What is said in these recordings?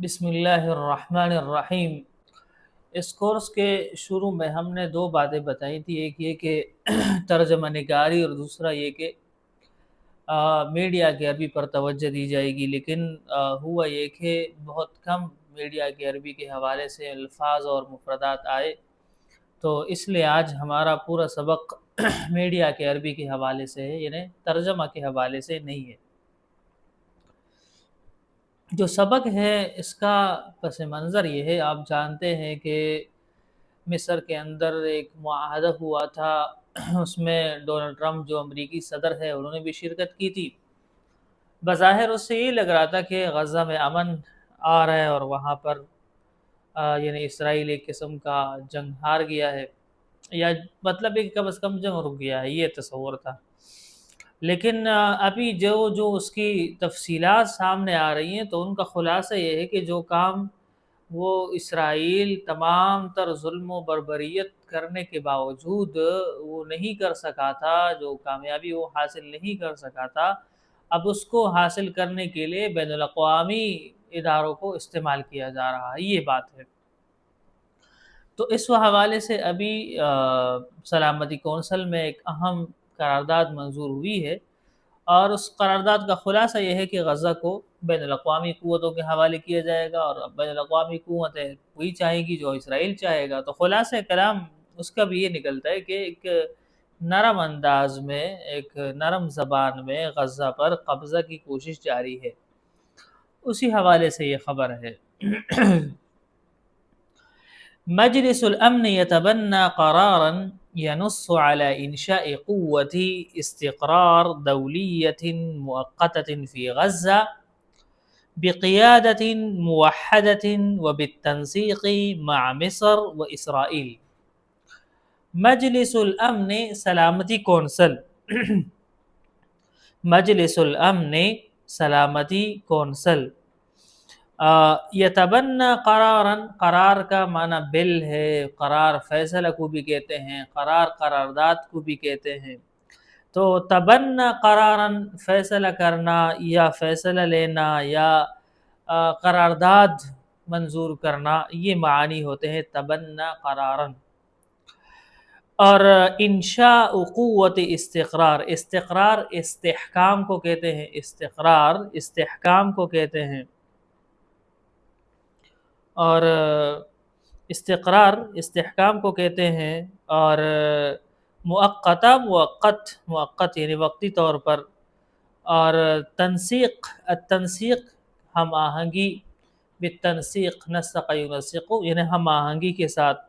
بسم اللہ الرحمن الرحیم۔ اس کورس کے شروع میں ہم نے دو باتیں بتائی تھی، ایک یہ کہ ترجمہ نگاری اور دوسرا یہ کہ میڈیا کے عربی پر توجہ دی جائے گی، لیکن ہوا یہ کہ بہت کم میڈیا کے عربی کے حوالے سے الفاظ اور مفردات آئے، تو اس لیے آج ہمارا پورا سبق میڈیا کے عربی کے حوالے سے ہے، یعنی ترجمہ کے حوالے سے نہیں ہے۔ جو سبق ہے اس کا پس منظر یہ ہے، آپ جانتے ہیں کہ مصر کے اندر ایک معاہدہ ہوا تھا، اس میں ڈونلڈ ٹرمپ جو امریکی صدر ہے انہوں نے بھی شرکت کی تھی۔ بظاہر اس سے یہ لگ رہا تھا کہ غزہ میں امن آ رہا ہے اور وہاں پر یعنی اسرائیل ایک قسم کا جنگ ہار گیا ہے، یا مطلب ایک کم از کم جنگ رک گیا ہے، یہ تصور تھا۔ لیکن ابھی جو اس کی تفصیلات سامنے آ رہی ہیں تو ان کا خلاصہ یہ ہے کہ جو کام وہ اسرائیل تمام تر ظلم و بربریت کرنے کے باوجود وہ نہیں کر سکا تھا، جو کامیابی وہ حاصل نہیں کر سکا تھا، اب اس کو حاصل کرنے کے لیے بین الاقوامی اداروں کو استعمال کیا جا رہا ہے، یہ بات ہے۔ تو اس حوالے سے ابھی سلامتی کونسل میں ایک اہم قرارداد منظور ہوئی ہے، اور اس قرارداد کا خلاصہ یہ ہے کہ غزہ کو بین الاقوامی قوتوں کے حوالے کیا جائے گا، اور بین الاقوامی قوتیں وہی چاہیں گی جو اسرائیل چاہے گا۔ تو خلاصہ کلام اس کا بھی یہ نکلتا ہے کہ ایک نرم انداز میں، ایک نرم زبان میں غزہ پر قبضہ کی کوشش جاری ہے۔ اسی حوالے سے یہ خبر ہے۔ مجلس الامن يتبنى قرارا ينص على انشاء قوة استقرار دولية مؤقتة في غزة بقيادة موحدة وبالتنسيق مع مصر وإسرائيل۔ مجلس الامن سلامتی کونسل مجلس الامن سلامتی کونسل یتبنی قرار کا معنی بل ہے، قرار فیصلہ کو بھی کہتے ہیں، قرارداد کو بھی کہتے ہیں۔ تو تبنی قرارن فیصلہ کرنا یا فیصلہ لینا یا قرارداد منظور کرنا، یہ معانی ہوتے ہیں تبنی قرارن۔ اور انشاء قوت استقرار استحکام کو کہتے ہیں، استحکام کو کہتے ہیں، اور استحکام کو کہتے ہیں، اور موقت یعنی وقتی طور پر، اور التنسیق ہم آہنگی، بالتنسیق نسق ینسق یعنی ہم آہنگی کے ساتھ۔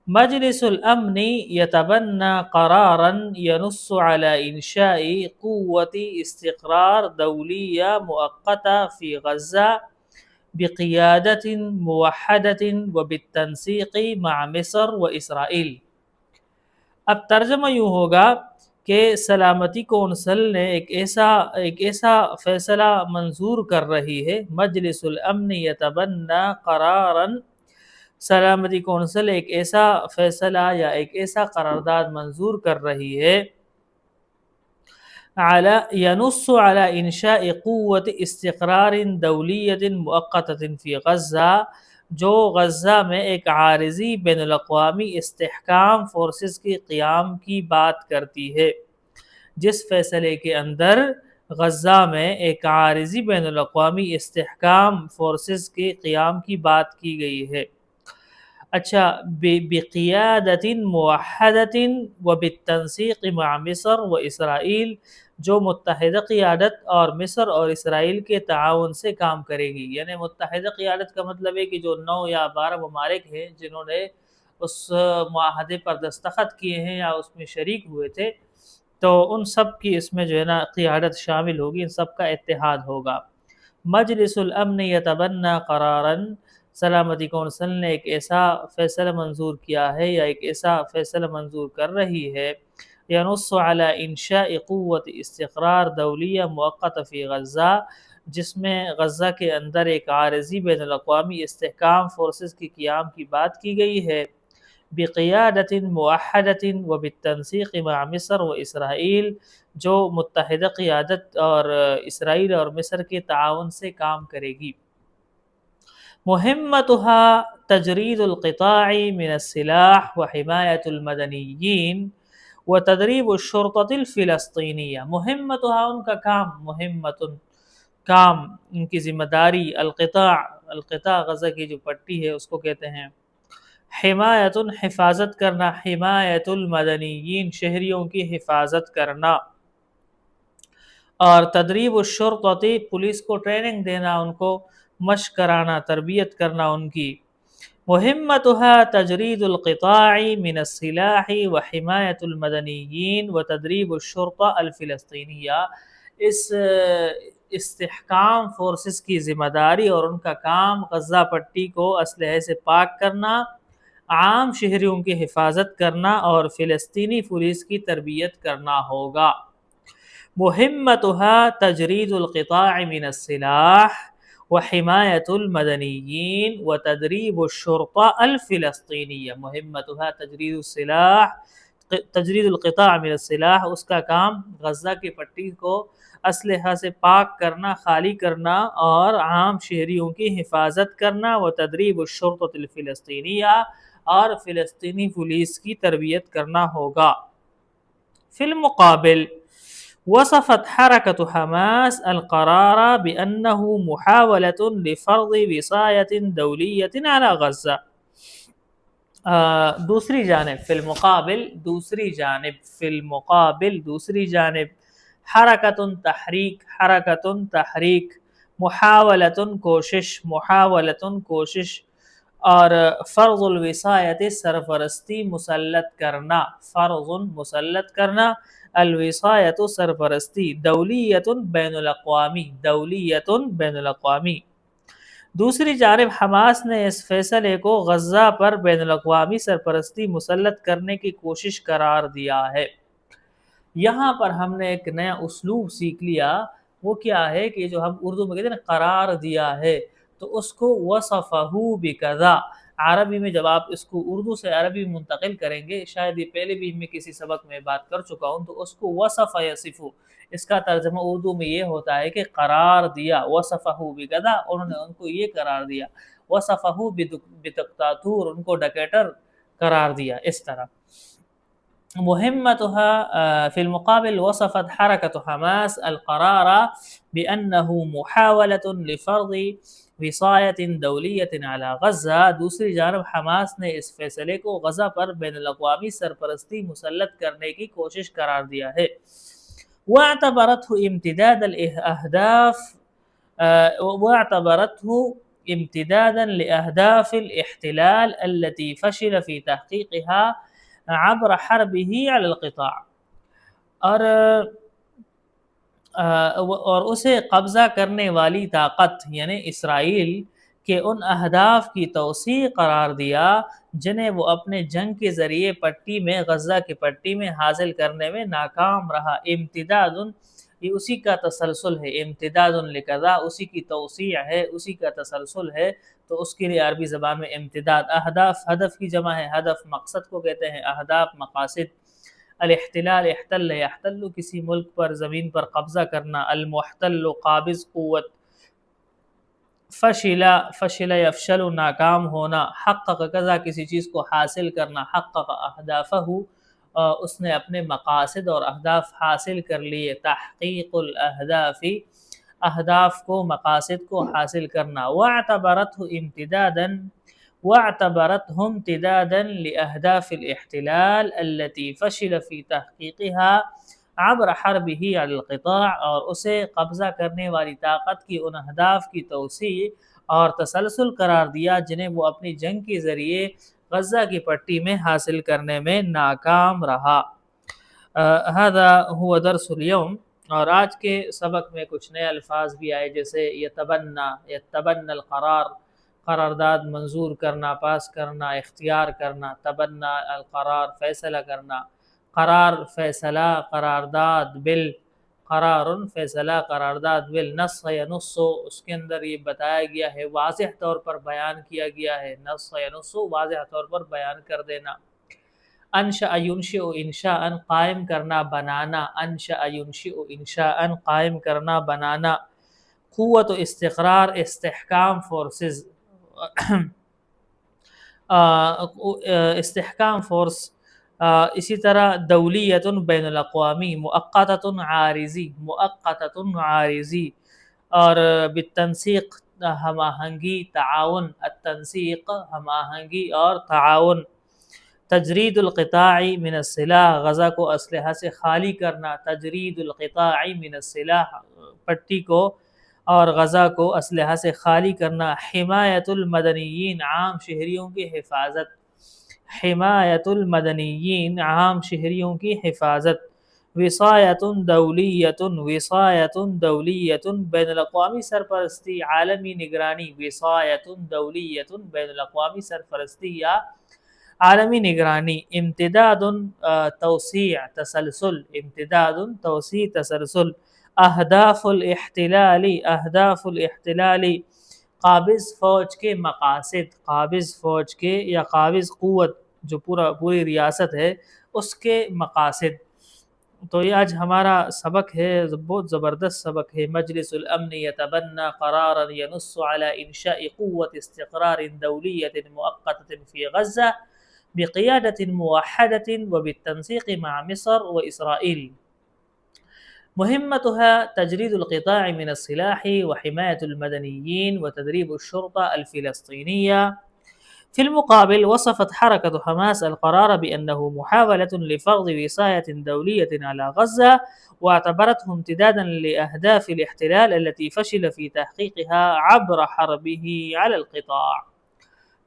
مجلس الامن یتبنی قرارا ینص علی انشاء قوت استقرار دولیہ مؤقتہ فی غزہ بقیادت موحدت وبالتنسیق مع مصر و اسرائیل۔ اب ترجمہ یوں ہوگا کہ سلامتی کونسل نے ایک ایسا فیصلہ منظور کر رہی ہے، مجلس الامن یتبنی قرارا، سلامتی کونسل ایک ایسا فیصلہ یا ایک ایسا قرارداد منظور کر رہی ہے، ینص علی انشاء قوت استقرار دولیۃ مؤقتۃ فی غزہ، جو غزہ میں ایک عارضی بین الاقوامی استحکام فورسز کے قیام کی بات کرتی ہے۔ جس فیصلے کے اندر غزہ میں ایک عارضی بین الاقوامی استحکام فورسز کے قیام کی بات کی گئی ہے۔ اچھا، بقیادت موحدت وبالتنسیق مع مصر و اسرائیل، جو متحدہ قیادت اور مصر اور اسرائیل کے تعاون سے کام کرے گی۔ یعنی متحدہ قیادت کا مطلب ہے کہ جو 9 یا 12 ممالک ہیں جنہوں نے اس معاہدے پر دستخط کیے ہیں یا اس میں شریک ہوئے تھے، تو ان سب کی اس میں جو ہے نا قیادت شامل ہوگی، ان سب کا اتحاد ہوگا۔ مجلس الامن یتبنی قرارا، سلامتی کونسل نے ایک ایسا فیصلہ منظور کیا ہے یا ایک ایسا فیصلہ منظور کر رہی ہے، ینص علی انشاء قوت استقرار دولیہ مؤقتہ فی غزہ، جس میں غزہ کے اندر ایک عارضی بین الاقوامی استحکام فورسز کی قیام کی بات کی گئی ہے، بقیادت موحدت وبالتنسیق مع مصر و اسرائیل، جو متحدہ قیادت اور اسرائیل اور مصر کے تعاون سے کام کرے گی۔ مهمتها تجريد القطاع من السلاح وحماية المدنيين وتدريب الشرطة الفلسطينية. مهمتها ان کا کام، مہمت کام، ان کی ذمہ داری، القطاع غزہ کی جو پٹی ہے اس کو کہتے ہیں، حمایت حفاظت کرنا، حمایت المدنیین شہریوں کی حفاظت کرنا، اور تدریب الشرطتی پولیس کو ٹریننگ دینا، ان کو مشق کرانا، تربیت کرنا ان کی. مهمتها تجرید القطاع من السلاح وحمایت المدنیین وتدریب الشرطہ الفلسطینیہ. اس استحکام فورسز کی ذمہ داری اور ان کا کام غزہ پٹی کو اسلحے سے پاک کرنا، عام شہریوں کی حفاظت کرنا اور فلسطینی پولیس کی تربیت کرنا ہوگا. مهمتها تجرید القطاع من السلاح وحمایت المدنیین وتدریب الشرطہ الفلسطینیہ. مهمتها تجرید القطاع من السلاح، اس کا کام غزہ کی پٹی کو اسلحہ سے پاک کرنا، خالی کرنا اور عام شہریوں کی حفاظت کرنا، وتدریب الشرطہ الفلسطینیہ اور فلسطینی پولیس کی تربیت کرنا ہوگا. فی المقابل وصفت حركة حماس القرار بأنه محاولة لفرض وصاية دولية على غزة. دوسری جانب فی المقابل، دوسری جانب حرکت تحریک، محاولت کوشش اور فرض الوصایت سرپرستی مسلط کرنا، الوصایت سرپرستی، دولیت بین الاقوامی. دوسری جانب حماس نے اس فیصلے کو غزہ پر بین الاقوامی سرپرستی مسلط کرنے کی کوشش قرار دیا ہے. یہاں پر ہم نے ایک نیا اسلوب سیکھ لیا، وہ کیا ہے کہ جو ہم اردو میں کہتے ہیں نا قرار دیا ہے، تو اس کو وصفہ بکذا، عربی میں جب آپ اس کو اردو سے عربی منتقل کریں گے، شاید یہ پہلے بھی میں کسی سبق میں بات کر چکا ہوں، تو اس کو وصف یصفو، اس کا ترجمہ اردو میں یہ ہوتا ہے کہ قرار دیا، وصفہ بکذا، انہوں نے ان کو یہ قرار دیا، وصفہ بدکتاتور، ان کو ڈکیٹر قرار دیا. اس طرح مهمتها في المقابل وصفت حركة حماس القرار بأنه محاولة لفرض وصایت دولیت علی غزہ. دوسری جانب حماس نے اس فیصلے کو غزہ پر بین الاقوامی سرپرستی مسلط کرنے کی کوشش قرار دیا ہے. واعتبرته امتدادا لأهداف الاحتلال التي فشل في تحقيقها عبر حربه على القطاع. اور اسے قبضہ کرنے والی طاقت یعنی اسرائیل کے ان اہداف کی توسیع قرار دیا جنہیں وہ اپنے جنگ کے ذریعے پٹی میں، غزہ کی پٹی میں حاصل کرنے میں ناکام رہا. امتداد یہ اسی کا تسلسل ہے، امتداد لکذا اسی کی توسیع ہے، اسی کا تسلسل ہے، تو اس کے لیے عربی زبان میں امتداد. اہداف، ہدف کی جمع ہے، ہدف مقصد کو کہتے ہیں، اہداف مقاصد. الاحتلال، احتل یحتل کسی ملک پر، زمین پر قبضہ کرنا، المحتل قابض قوت، فشل یفشل ناکام ہونا، حقق کذا کسی چیز کو حاصل کرنا، حقق اہدافہ اس نے اپنے مقاصد اور اہداف حاصل کر لیے، تحقیق الاہداف اہداف کو، مقاصد کو حاصل کرنا. واعتبرته امتدادا لأهداف الاحتلال التي فشل في تحقيقها عبر حربه على القطاع، اور اسے قبضہ کرنے والی طاقت کی ان اہداف کی توسیع اور تسلسل قرار دیا جنہیں وہ اپنی جنگ کے ذریعے غزہ کی پٹی میں حاصل کرنے میں ناکام رہا. هذا هو درس اليوم. اور آج کے سبق میں کچھ نئے الفاظ بھی آئے، جیسے یتبنى القرار، قرارداد منظور کرنا، پاس کرنا، اختیار کرنا، تبنا القرار فیصلہ کرنا، قرار فیصلہ، قرارداد بل، قرار فیصلہ، قرارداد بل. نص ینص، اس کے اندر یہ بتایا گیا ہے، واضح طور پر بیان کیا گیا ہے، نص ینص واضح طور پر بیان کر دینا. انشأ ینشئ انشاء، قائم کرنا، بنانا، انشأ ینشئ انشاء، قائم کرنا، بنانا. قوت و استقرار، استحکام فورسز، استحکام فورس، اسی طرح دولیت بین الاقوامی، مؤقتۃ عارضی، اور بالتنسیق ہم آہنگی، تعاون، التنسیق ہم آہنگی اور تعاون، تجرید القطاع من السلاح، غزہ کو اسلحہ سے خالی کرنا، تجرید القطاع من السلاح، پٹی کو اور غزہ کو اسلحہ سے خالی کرنا، حمایت المدنیین، عام شہریوں کی حفاظت، حمایت المدنیین، عام شہریوں کی حفاظت، وصایت دولیت، وصایت دولیت، بین الاقوامی سرپرستی، عالمی نگرانی، وصایت دولیت، بین الاقوامی سرپرستی یا عالمی نگرانی، امتداد توسیع تسلسل، امتداد توسیع تسلسل، اہداف الاحتلالی، اہداف الاحتلالی، قابض فوج کے مقاصد، قابض فوج کے یا قابض قوت جو پوری ریاست ہے اس کے مقاصد۔ تو یہ آج ہمارا سبق ہے، بہت زبردست سبق ہے۔ مجلس الامن یتبنى قرارا ينص على انشاء قوة استقرار دولية مؤقتة في غزة بقيادة موحدة وبالتنسيق مع مصر وإسرائيل، مهمتها تجريد القطاع من السلاح وحماية المدنيين وتدريب الشرطة الفلسطينية. في المقابل وصفت حركة حماس القرار بأنه محاولة لفرض وصاية دولية على غزة، واعتبرته امتدادا لأهداف الاحتلال التي فشل في تحقيقها عبر حربه على القطاع۔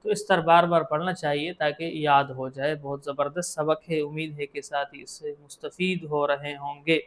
تو اس طرح بار بار پڑھنا چاہیے تاکہ یاد ہو جائے، بہت زبردست سبق ہے، امید ہے کہ ساتھی اس سے مستفید ہو رہے ہوں گے۔